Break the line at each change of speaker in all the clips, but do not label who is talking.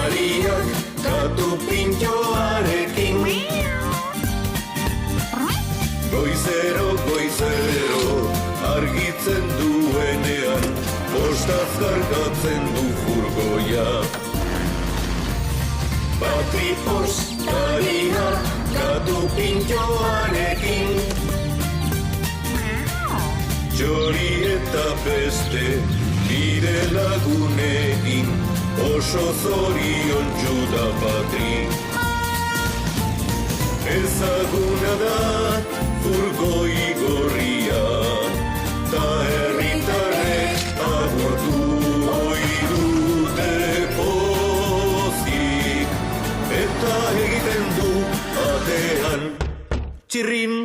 postariak katu pintxoarekin. Goizero, goizero, argitzen duenean, postaz gargatzen du furgoia. Patri postaria katu pintxoarekin. Txori eta beste nire lagunekin, oso zoriontsu da Patri. Ezaguna da furgoi gorria, ta herritarrek agurtu ohi dute pozik, eta egiten du atean txirrin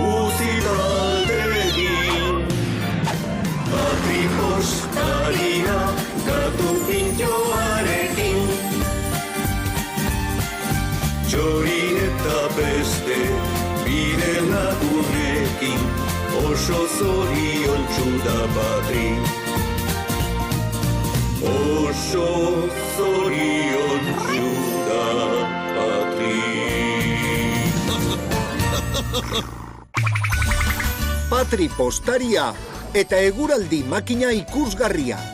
uzit aldegin. Patri postaria katu pintxoarekin. Txori eta beste bide lagunekin, oso zoriontsu da Patri. Oso zoriontsu da Patri.
Patri postaria eta eguraldi makina ikusgarria.